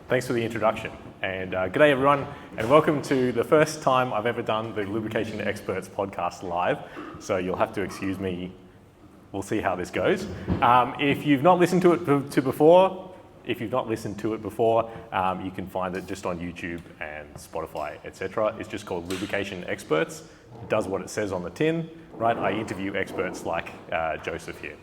Thanks for the introduction. And g'day everyone, and welcome to the first time I've ever done the Lubrication Experts Podcast live. So you'll have to excuse me. We'll see how this goes. If you've not listened to it before, you can find it just on YouTube and Spotify, etc. It's just called Lubrication Experts. It does what it says on the tin, right? I interview experts like Joseph here.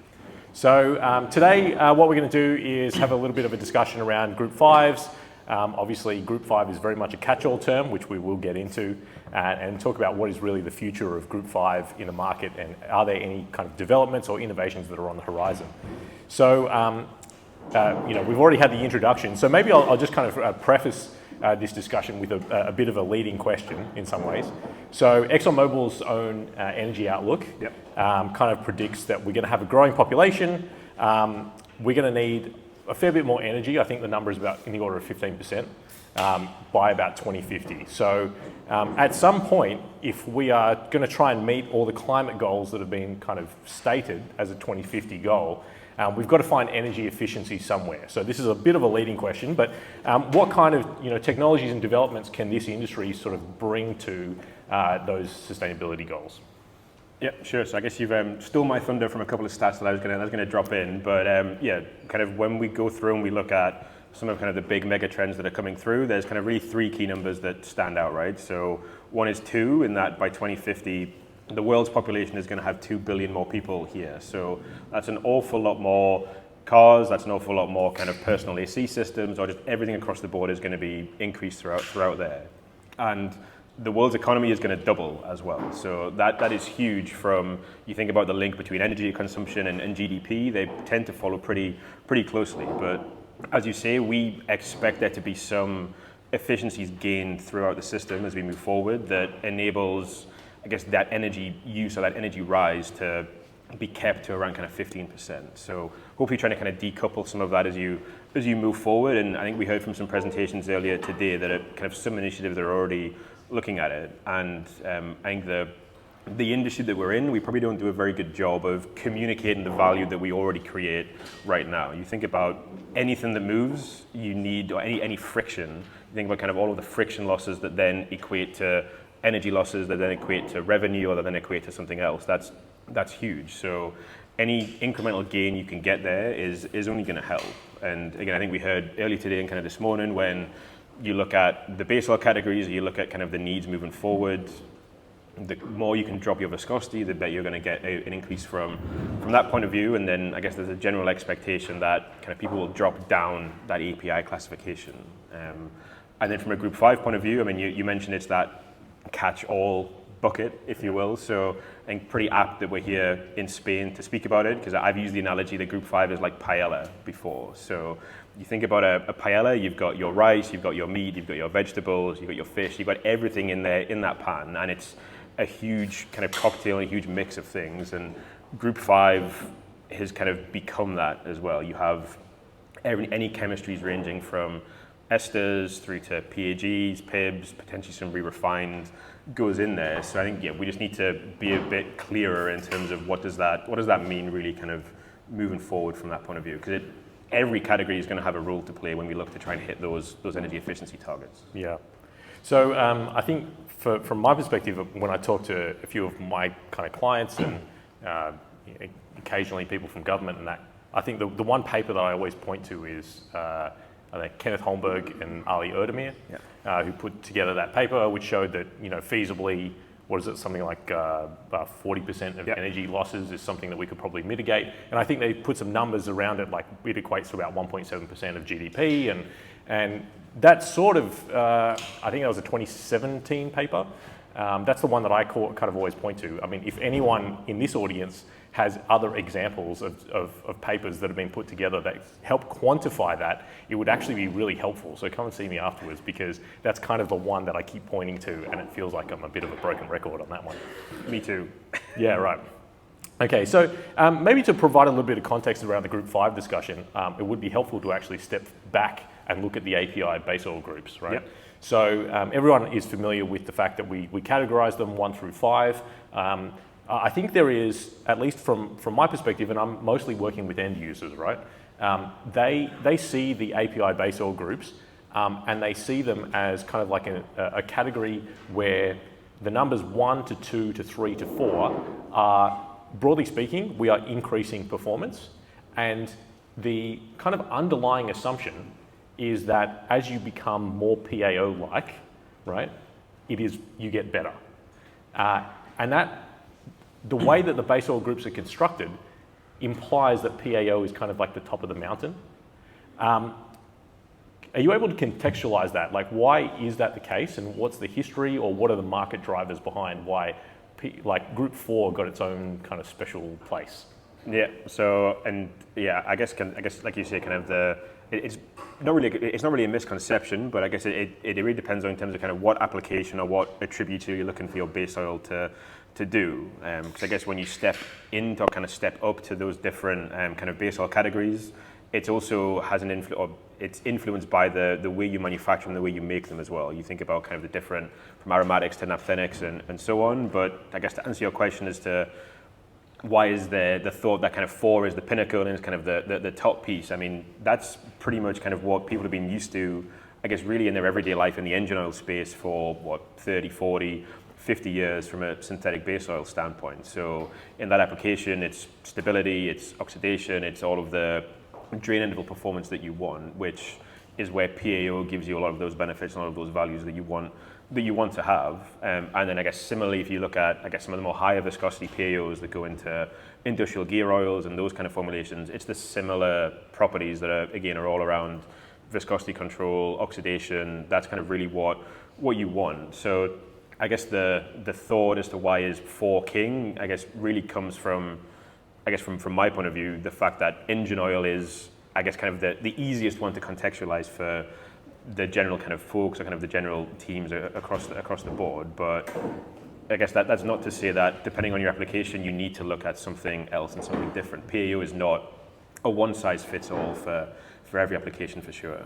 So today, what we're going to do is have a little bit of a discussion around Group 5s. Obviously, Group 5 is very much a catch-all term, which we will get into, and talk about what is really the future of Group 5 in the market, and are there any kind of developments or innovations that are on the horizon. So, we've already had the introduction, so maybe I'll just kind of preface this discussion with a bit of a leading question in some ways. So ExxonMobil's own energy outlook kind of predicts that we're going to have a growing population. We're going to need a fair bit more energy. I think the number is about in the order of 15% by about 2050. So at some point, if we are going to try and meet all the climate goals that have been kind of stated as a 2050 goal, we've got to find energy efficiency somewhere. So this is a bit of a leading question, but what kind of technologies and developments can this industry sort of bring to those sustainability goals? Yeah, sure. So I guess you've stole my thunder from a couple of stats that I was going to drop in, but kind of when we go through and we look at some of kind of the big mega trends that are coming through, there's kind of really three key numbers that stand out, right? So one is 2, in that by 2050, the world's population is going to have 2 billion more people here. So that's an awful lot more cars, that's an awful lot more kind of personal AC systems, or just everything across the board is going to be increased throughout there. And the world's economy is going to double as well. So that is huge. From, you think about the link between energy consumption and GDP, they tend to follow pretty closely. But as you say, we expect there to be some efficiencies gained throughout the system as we move forward that enables, I guess, that energy use or that energy rise to be kept to around kind of 15%. So hopefully trying to kind of decouple some of that as you move forward. And I think we heard from some presentations earlier today that are kind of some initiatives that are already looking at it. And I think the industry that we're in, we probably don't do a very good job of communicating the value that we already create right now. You think about anything that moves, you need, or any friction, you think about kind of all of the friction losses that then equate to energy losses, that then equate to revenue, or that then equate to something else. That's huge. So any incremental gain you can get there is only going to help. And again, I think we heard earlier today and kind of this morning, when you look at the base oil categories, you look at kind of the needs moving forward, the more you can drop your viscosity, the better you're going to get an increase from that point of view. And then I guess there's a general expectation that kind of people will drop down that API classification. And then from a Group 5 point of view, I mean, you mentioned it's that catch-all bucket, if you will. So I think pretty apt that we're here in Spain to speak about it, because I've used the analogy that Group 5 is like paella before. So you think about a paella, you've got your rice, you've got your meat, you've got your vegetables, you've got your fish, you've got everything in there in that pan, and it's a huge kind of cocktail, a huge mix of things. And Group 5 has kind of become that as well. You have any chemistries ranging from esters through to PAGs, PIBs, potentially some re-refined goes in there. So I think, we just need to be a bit clearer in terms of what does that mean really kind of moving forward from that point of view. Because every category is going to have a role to play when we look to try and hit those energy efficiency targets. Yeah. So I think from my perspective, when I talk to a few of my kind of clients and occasionally people from government and that, I think the one paper that I always point to is Kenneth Holmberg and Ali Erdemir, who put together that paper, which showed that feasibly, something like 40% of energy losses is something that we could probably mitigate. And I think they put some numbers around it, like it equates to about 1.7% of GDP, and that sort of, I think that was a 2017 paper. That's the one that I kind of always point to. I mean, if anyone in this audience has other examples of papers that have been put together that help quantify that, it would actually be really helpful. So come and see me afterwards, because that's kind of the one that I keep pointing to, and it feels like I'm a bit of a broken record on that one. Me too. Yeah, right. Okay, so maybe to provide a little bit of context around the Group 5 discussion, it would be helpful to actually step back and look at the API base oil groups, right? Yep. So everyone is familiar with the fact that we categorize them 1 through 5. I think there is, at least from my perspective, and I'm mostly working with end users, right? They see the API base oil groups and they see them as kind of like a category where the numbers 1 to 2 to 3 to 4 are, broadly speaking, we are increasing performance, and the kind of underlying assumption is that as you become more PAO-like, right, you get better. And that, the way that the base oil groups are constructed implies that PAO is kind of like the top of the mountain. Are you able to contextualize that? Like, why is that the case, and what's the history, or what are the market drivers behind why like Group 4 got its own kind of special place? Yeah. So, and yeah, I guess like you say, kind of it's not really a misconception, but I guess it really depends on in terms of kind of what application or what attribute you're looking for your base oil to do. Because I guess when you step into or kind of step up to those different kind of base oil categories, it also has it's influenced by the way you manufacture them, the way you make them as well. You think about kind of the different, from aromatics to naphthenics and so on. But I guess to answer your question as to why is the thought that kind of 4 is the pinnacle and is kind of the top piece, I mean, that's pretty much kind of what people have been used to, I guess, really in their everyday life in the engine oil space for, 30, 40, 50 years from a synthetic base oil standpoint. So in that application, it's stability, it's oxidation, it's all of the drain interval performance that you want, which is where PAO gives you a lot of those benefits and all of those values that you want to have. And then I guess similarly, if you look at, I guess, some of the more higher viscosity PAOs that go into industrial gear oils and those kind of formulations, it's the similar properties that are all around viscosity control, oxidation. That's kind of really what you want. So I guess the thought as to why is 4 king, I guess, really comes from, I guess from my point of view, the fact that engine oil is, I guess, kind of the easiest one to contextualize for the general kind of folks or kind of the general teams across the board. But I guess that's not to say that depending on your application, you need to look at something else and something different. PAO is not a one-size-fits-all for every application, for sure.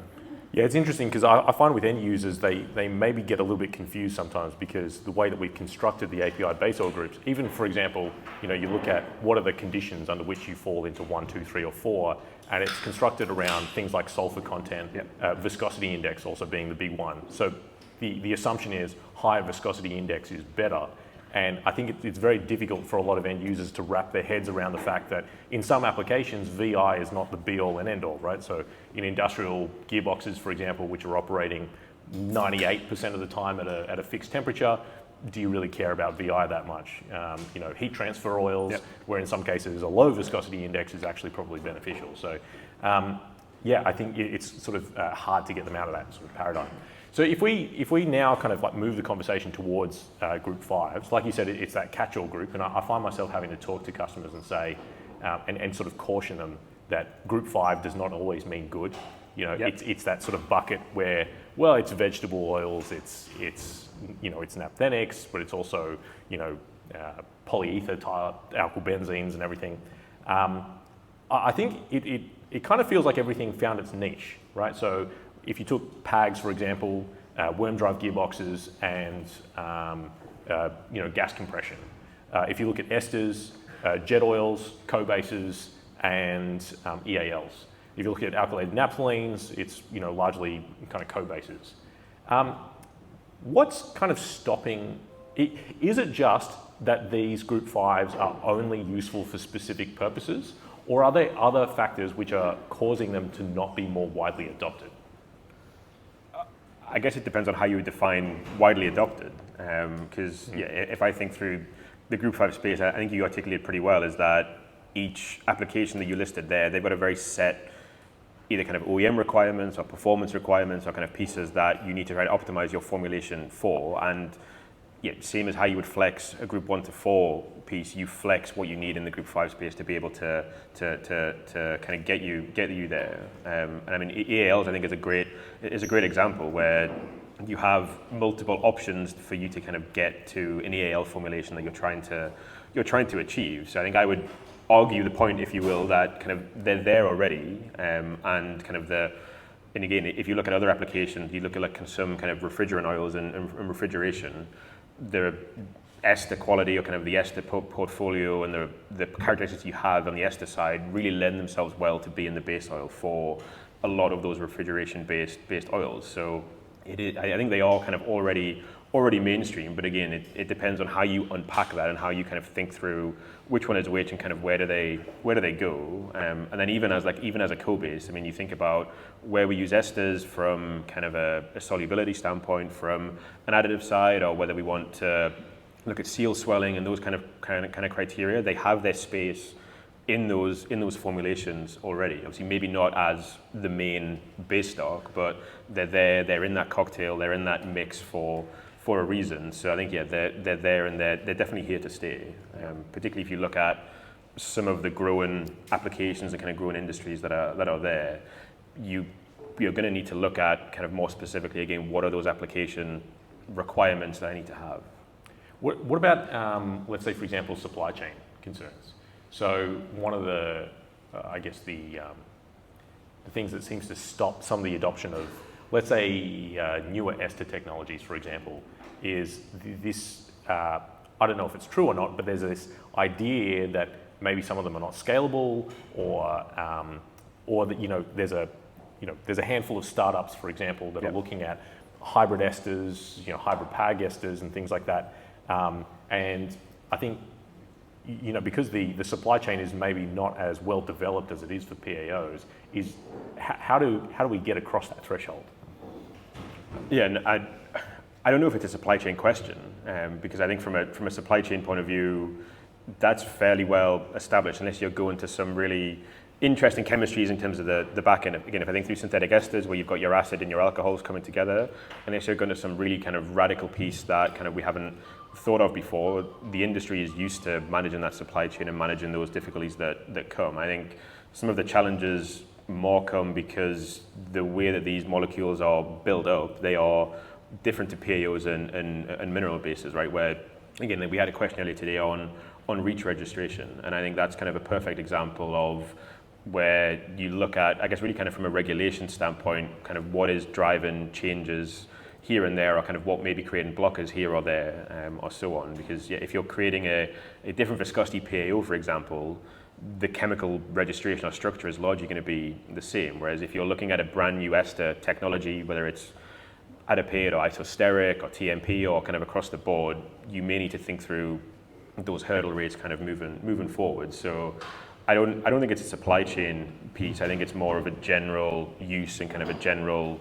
Yeah, it's interesting because I find with end users, they maybe get a little bit confused sometimes because the way that we've constructed the API base oil groups, even for example, you look at what are the conditions under which you fall into 1, 2, 3, or 4, and it's constructed around things like sulfur content, viscosity index also being the big one. So the assumption is higher viscosity index is better. And I think it's very difficult for a lot of end users to wrap their heads around the fact that in some applications, VI is not the be-all and end-all, right? So in industrial gearboxes, for example, which are operating 98% of the time at a fixed temperature, do you really care about VI that much? Heat transfer oils, where in some cases a low viscosity index is actually probably beneficial. So I think it's sort of hard to get them out of that sort of paradigm. So if we now kind of like move the conversation towards Group 5, like you said, it's that catch-all group, and I find myself having to talk to customers and say, and sort of caution them that Group 5 does not always mean good. It's that sort of bucket where, well, it's vegetable oils, it's naphthenics, but it's also polyether type alkyl benzenes and everything. I think it kind of feels like everything found its niche, right? So if you took PAGs, for example, worm drive gearboxes and gas compression. If you look at esters, jet oils, co-bases, and EALs. If you look at alkylated naphthalenes, it's largely kind of co-bases. What's kind of stopping? Is it just that these Group 5s are only useful for specific purposes, or are there other factors which are causing them to not be more widely adopted? I guess it depends on how you define widely adopted. Because if I think through the Group 5 space, I think you articulated pretty well, is that each application that you listed there, they've got a very set either kind of OEM requirements or performance requirements or kind of pieces that you need to try to optimize your formulation for. And same as how you would flex a Group 1 to 4 piece, you flex what you need in the Group 5 space to be able to kind of get you there. And I mean, EALs I think is a great example where you have multiple options for you to kind of get to an EAL formulation that you're trying to achieve. So I think I would argue the point, if you will, that kind of they're there already, and kind of and again, if you look at other applications, you look at like some kind of refrigerant oils and refrigeration, the ester quality or kind of the ester portfolio and the characteristics you have on the ester side really lend themselves well to be in the base oil for a lot of those refrigeration-based oils. So I think they are kind of already mainstream, but again, it depends on how you unpack that and how you kind of think through which one is which and kind of where do they go. And then even as a co-base, I mean, you think about where we use esters from kind of a solubility standpoint, from an additive side, or whether we want to look at seal swelling and those kind of criteria. They have their space in those formulations already. Obviously, maybe not as the main base stock, but they're there. They're in that cocktail. They're in that mix for a reason. So I think they're there, and they're definitely here to stay. Particularly if you look at some of the growing applications and kind of growing industries that are there, you're going to need to look at kind of more specifically again, what are those application requirements that I need to have. What about let's say, for example, supply chain concerns? So one of the things that seems to stop some of the adoption of, let's say, newer ester technologies, for example, is this, I don't know if it's true or not, but there's this idea that maybe some of them are not scalable, or that, there's a handful of startups, for example, that are looking at hybrid esters, hybrid PAG esters and things like that. And I think, because the supply chain is maybe not as well developed as it is for PAOs, is how do we get across that threshold? Yeah, and I don't know if it's a supply chain question, because I think from a supply chain point of view, that's fairly well established, unless you're going to some really interesting chemistries in terms of the back end. Again, if I think through synthetic esters, where you've got your acid and your alcohols coming together, unless you're going to some really kind of radical piece that kind of we haven't thought of before, the industry is used to managing that supply chain and managing those difficulties that come. I think some of the challenges more come because the way that these molecules are built up, they are different to PAOs and mineral bases, right? Where, again, we had a question earlier today on REACH registration, and I think that's kind of a perfect example of where you look at, I guess, really kind of from a regulation standpoint, kind of what is driving changes here and there, or kind of what may be creating blockers here or there, or so on. Because if you're creating a different viscosity PAO, for example, the chemical registration or structure is largely going to be the same. Whereas if you're looking at a brand new ester technology, whether it's adipate or isosteric or TMP or kind of across the board, you may need to think through those hurdle rates kind of moving forward. So I don't think it's a supply chain piece. I think it's more of a general use and kind of a general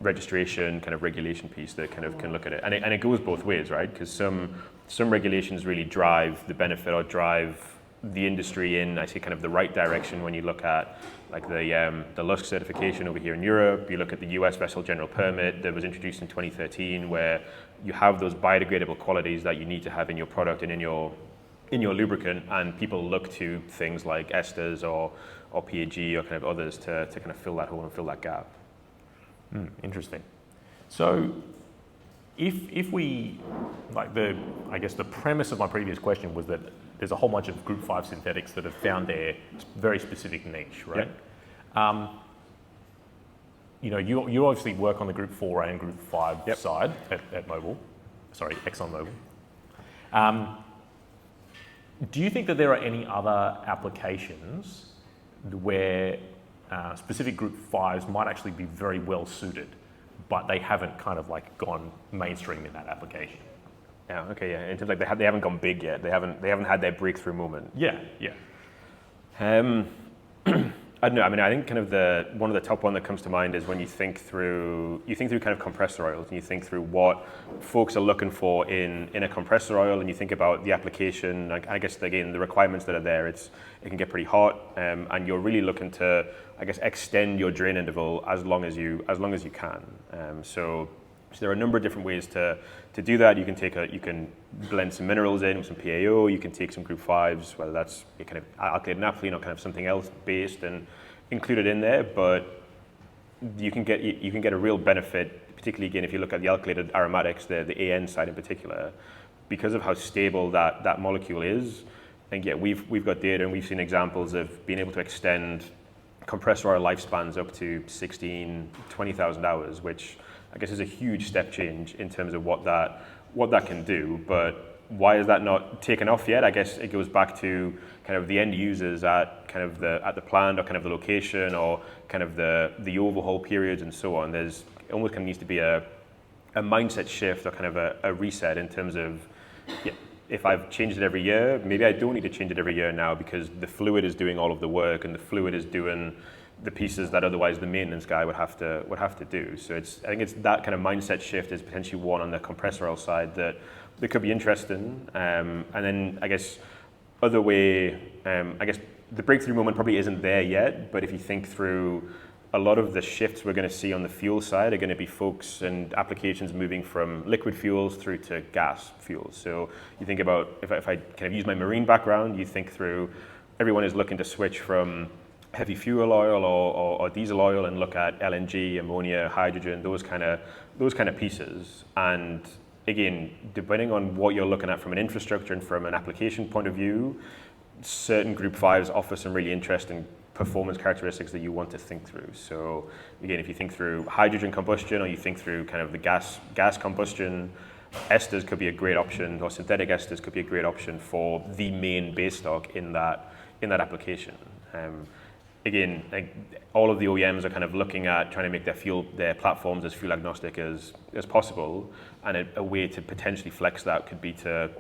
registration kind of regulation piece that kind of can look at it. And it goes both ways, right? Because some regulations really drive the benefit or drive the industry in, I say, kind of the right direction. When you look at like the LUSC certification over here in Europe, you look at the US Vessel General Permit that was introduced in 2013, where you have those biodegradable qualities that you need to have in your product and in your lubricant, and people look to things like esters or PAG or kind of others to kind of fill that hole and fill that gap. Interesting. So if we, I guess the premise of my previous question was that there's a whole bunch of group 5 synthetics that have found their very specific niche, right? Yep. You obviously work on the group 4 and group 5 side at ExxonMobil. Do you think that there are any other applications where specific group 5s might actually be very well suited, but they haven't kind of like gone mainstream in that application? Yeah. Okay. Yeah. In terms of like they haven't gone big yet. They haven't had their breakthrough moment. Yeah. I don't know. I mean, I think kind of one of the top one that comes to mind is when you think through kind of compressor oils, and you think through what folks are looking for in a compressor oil, and you think about the application. Like, I guess again, the requirements that are there. It can get pretty hot, and you're really looking to, I guess, extend your drain interval as long as you can. So there are a number of different ways to do that. You can blend some minerals in with some PAO. You can take some group 5s, whether that's kind of alkylated naphthalene or kind of something else based, and include it in there. But you can get a real benefit, particularly again if you look at the alkylated aromatics, the AN side in particular, because of how stable that molecule is. I think we've got data and we've seen examples of being able to extend compressor oil lifespans up to 20,000 hours, which I guess is a huge step change in terms of what that can do. But why is that not taken off yet? I guess it goes back to kind of the end users at kind of the plant or kind of the location or kind of the overhaul periods and so on. There's almost kind of needs to be a mindset shift or kind of a reset in terms of, if I've changed it every year, maybe I don't need to change it every year now because the fluid is doing all of the work and the fluid is doing the pieces that otherwise the maintenance guy would have to do. So I think it's that kind of mindset shift is potentially one on the compressor oil side that could be interesting. And then I guess other way, I guess the breakthrough moment probably isn't there yet, but if you think through a lot of the shifts we're going to see on the fuel side are going to be folks and applications moving from liquid fuels through to gas fuels. So you think about, if I kind of use my marine background, you think through, everyone is looking to switch from heavy fuel oil or diesel oil and look at LNG, ammonia, hydrogen, those kind of pieces. And again, depending on what you're looking at from an infrastructure and from an application point of view, certain Group 5s offer some really interesting performance characteristics that you want to think through. So again, if you think through hydrogen combustion or you think through kind of the gas combustion, esters could be a great option, or synthetic esters could be a great option for the main base stock in that application. Again, like all of the OEMs are kind of looking at trying to make their platforms as fuel agnostic as possible, and a way to potentially flex that could be to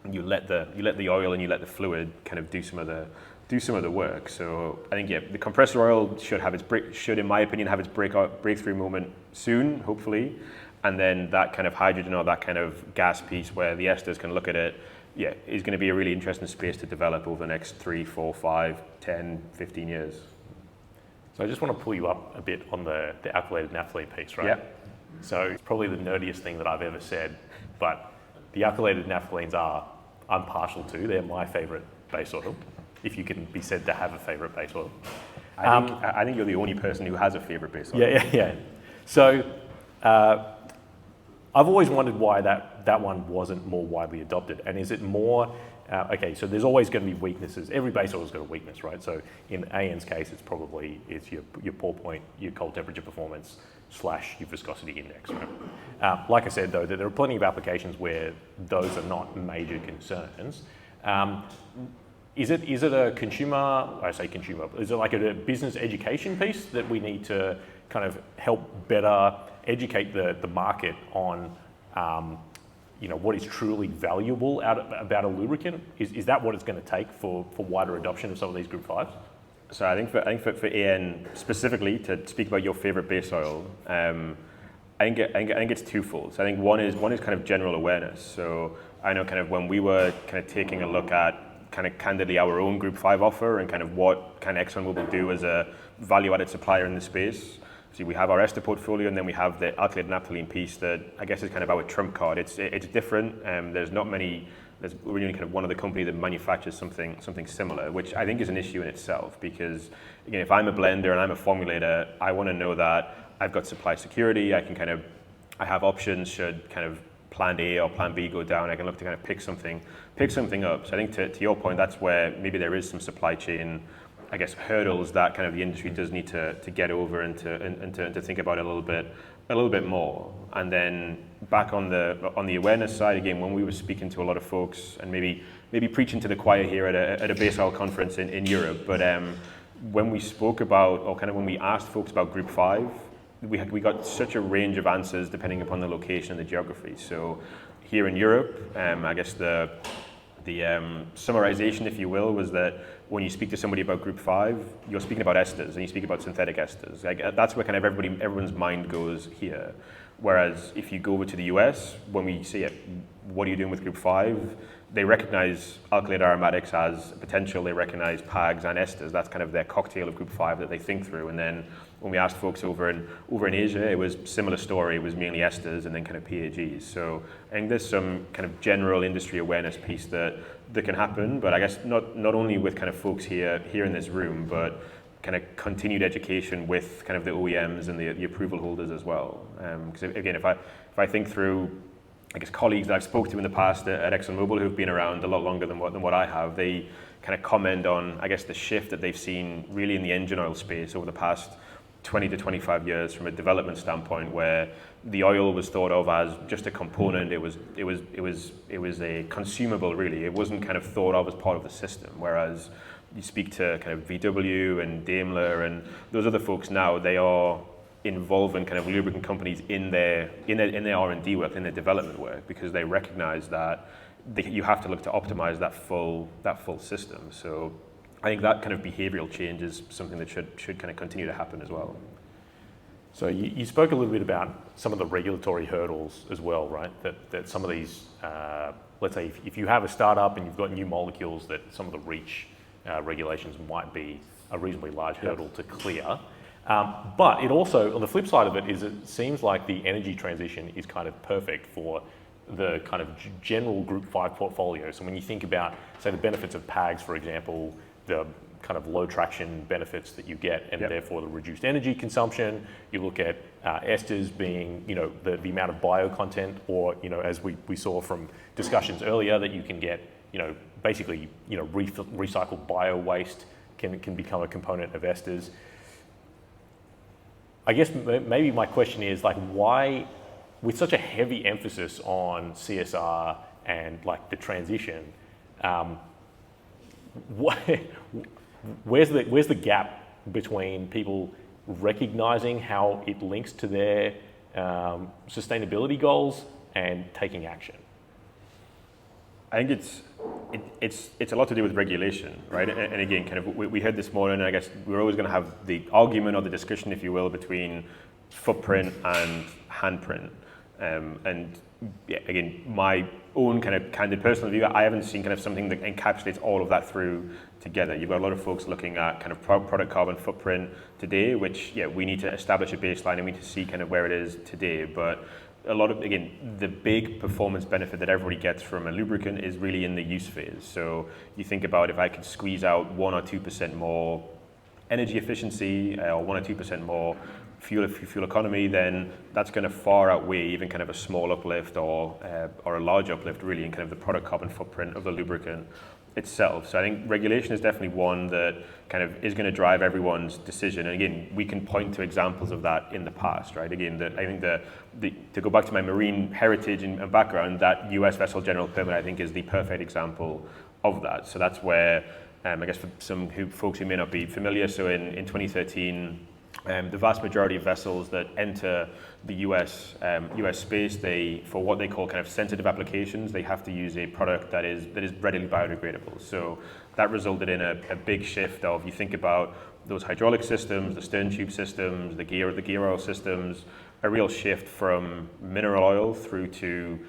you let the oil and you let the fluid kind of do some of the work. So I think the compressor oil should in my opinion have its breakthrough moment soon, hopefully, and then that kind of hydrogen or that kind of gas piece where the esters can look at it, is going to be a really interesting space to develop over the next 3, 4, 5, 10, 15 years. So I just want to pull you up a bit on the alkylated naphthalene piece, right? Yeah. So it's probably the nerdiest thing that I've ever said, but the alkylated naphthalenes I'm partial to. They're my favorite base oil, if you can be said to have a favorite base oil. I think you're the only person who has a favorite base oil. Yeah. So I've always wondered why that one wasn't more widely adopted. And is it more, so there's always going to be weaknesses. Every base oil's got a weakness, right? So in AN's case, it's your pour point, your cold temperature performance / your viscosity index, right? Like I said, though, there are plenty of applications where those are not major concerns. Is it a consumer, I say consumer, is it like a business education piece that we need to kind of help better educate the market on, what is truly valuable about a lubricant? Is that what it's going to take for wider adoption of some of these Group 5s? So I think for AN specifically, to speak about your favorite base oil, I think it's twofold. So I think one is kind of general awareness. So I know kind of when we were kind of taking a look at kind of candidly our own Group 5 offer and kind of what can ExxonMobil do as a value-added supplier in the space. See, we have our ester portfolio, and then we have the alkylated naphthalene piece that I guess is kind of our trump card. It's different. There's not many. We're only kind of one of the company that manufactures something similar, which I think is an issue in itself. Because again, if I'm a blender and I'm a formulator, I want to know that I've got supply security. I have options should kind of plan A or plan B go down. I can look to kind of pick something up. So I think to your point, that's where maybe there is some supply chain, I guess, hurdles that kind of the industry does need to get over and to think about a little bit more. And then back on the awareness side, again, when we were speaking to a lot of folks and maybe preaching to the choir here at a base oil conference in Europe, but when we spoke about, or kind of when we asked folks about Group 5, we got such a range of answers depending upon the location and the geography. So here in Europe, I guess the summarization, if you will, was that when you speak to somebody about Group 5, you're speaking about esters and you speak about synthetic esters. Like, that's where kind of everyone's mind goes here. Whereas if you go over to the US, when we say it, what are you doing with Group 5? They recognize alkylated aromatics as potential. They recognize PAGs and esters. That's kind of their cocktail of Group 5 that they think through. And then when we asked folks over in Asia, it was similar story. It was mainly esters and then kind of PAGs. So I think there's some kind of general industry awareness piece that can happen. But I guess not only with kind of folks here in this room, but kind of continued education with kind of the OEMs and the approval holders as well. Because again, if I think through, I guess, colleagues that I've spoken to in the past at ExxonMobil who've been around a lot longer than what I have, they kind of comment on, I guess, the shift that they've seen really in the engine oil space over the past 20 to 25 years from a development standpoint, where the oil was thought of as just a component. It was a consumable, really. It wasn't kind of thought of as part of the system. Whereas you speak to kind of VW and Daimler and those other folks now, they are involving kind of lubricant companies in their R&D work, in their development work, because they recognize that you have to look to optimize that full system. So I think that kind of behavioral change is something that should kind of continue to happen as well. So you spoke a little bit about some of the regulatory hurdles as well, right? That some of these, let's say if you have a startup and you've got new molecules, that some of the REACH regulations might be a reasonably large hurdle to clear. But it also, on the flip side of it, is it seems like the energy transition is kind of perfect for the kind of general Group 5 portfolio. So when you think about, say, the benefits of PAGs, for example, the kind of low traction benefits that you get, and therefore the reduced energy consumption. You look at esters being, the amount of bio content, or, as we saw from discussions earlier, that you can get, basically, recycled bio waste can become a component of esters. I guess maybe my question is, like, why, with such a heavy emphasis on CSR and like the transition, where's the gap between people recognizing how it links to their sustainability goals and taking action? I think it's a lot to do with regulation, right? And again, kind of we heard this morning, I guess we're always going to have the argument or the discussion, if you will, between footprint and handprint. And again, my own kind of candid personal view, I haven't seen kind of something that encapsulates all of that through together. You've got a lot of folks looking at kind of product carbon footprint today, which, we need to establish a baseline and we need to see kind of where it is today. But a lot of, again, the big performance benefit that everybody gets from a lubricant is really in the use phase. So you think about, if I could squeeze out 1 or 2% more energy efficiency, or 1 or 2% more fuel economy, then that's going to far outweigh even kind of a small uplift or a large uplift, really, in kind of the product carbon footprint of the lubricant itself. So I think regulation is definitely one that kind of is going to drive everyone's decision. And again, we can point to examples of that in the past, right? Again, I think to go back to my marine heritage and background, that US vessel general permit, I think, is the perfect example of that. So that's where, I guess for some folks who may not be familiar, so in 2013, the vast majority of vessels that enter the US space, for what they call kind of sensitive applications, they have to use a product that is readily biodegradable. So that resulted in a big shift of, you think about those hydraulic systems, the stern tube systems, the gear oil systems, a real shift from mineral oil through to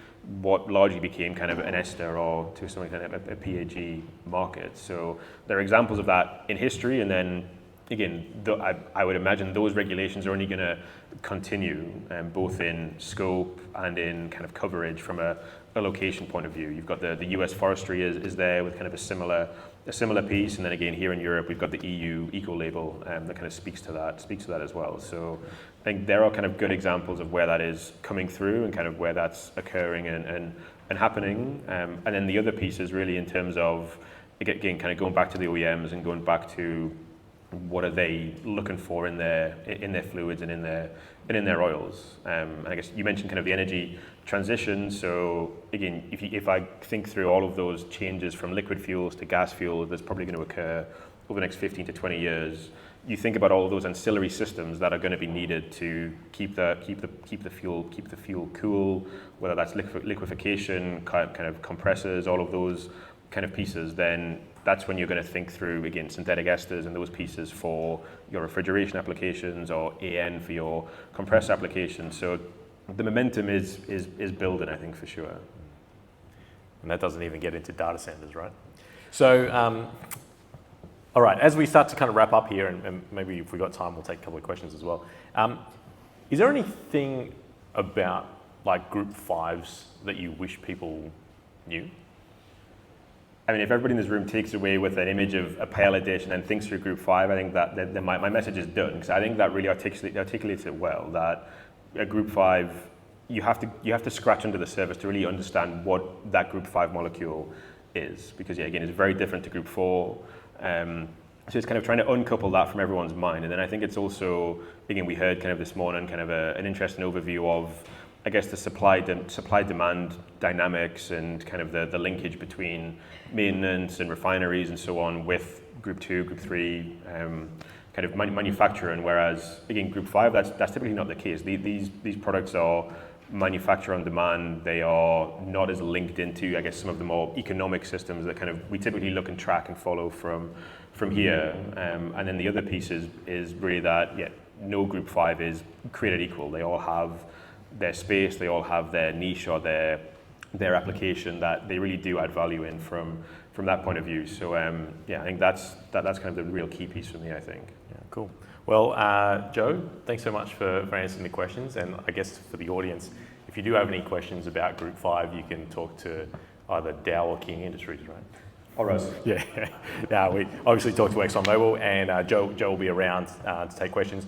what largely became kind of an ester, or to some extent a PAG market. So there are examples of that in history, and then again, I would imagine those regulations are only going to continue, both in scope and in kind of coverage from a location point of view. You've got the US forestry is there with kind of a similar piece, and then again here in Europe we've got the EU eco label that kind of speaks to that as well. So I think there are kind of good examples of where that is coming through and kind of where that's occurring and happening. And then the other piece is really in terms of, again, kind of going back to the OEMs and going back to what are they looking for in their fluids and in their oils. And I guess you mentioned kind of the energy transition. So again, if I think through all of those changes from liquid fuels to gas fuels, that's probably going to occur over the next 15 to 20 years. You think about all of those ancillary systems that are going to be needed to keep the fuel cool, whether that's liquefaction, kind of compressors, all of those kind of pieces. Then that's when you're going to think through, again, synthetic esters and those pieces for your refrigeration applications, or AN for your compressor applications. So the momentum is building, I think, for sure. And that doesn't even get into data centers, right? So, all right, as we start to kind of wrap up here, and maybe if we've got time, we'll take a couple of questions as well. Is there anything about like Group 5s that you wish people knew? I mean, if everybody in this room takes away with an image of a palletization and thinks through Group 5, I think that my message is done, because I think that really articulates it well, that a Group 5, you have to scratch under the surface to really understand what that Group 5 molecule is, because again, it's very different to Group 4. So it's kind of trying to uncouple that from everyone's mind. And then I think it's also, again, we heard kind of this morning kind of an interesting overview of, I guess, the supply-demand dynamics and kind of the linkage between maintenance and refineries and so on with Group 2, Group 3 kind of manufacturing, whereas, again, Group 5, that's typically not the case. These products are manufacture on demand. They are not as linked into, I guess, some of the more economic systems that kind of we typically look and track and follow from here. And then the other piece is really that, no Group 5 is created equal. They all have their space, they all have their niche or their application that they really do add value in from that point of view. So I think that's kind of the real key piece for me, I think. Yeah, cool. Well, Joe, thanks so much for answering the questions. And I guess for the audience, if you do have any questions about Group 5, you can talk to either Dow or King Industries, right? Or us. Yeah, we obviously talked to ExxonMobil, and Joe will be around to take questions.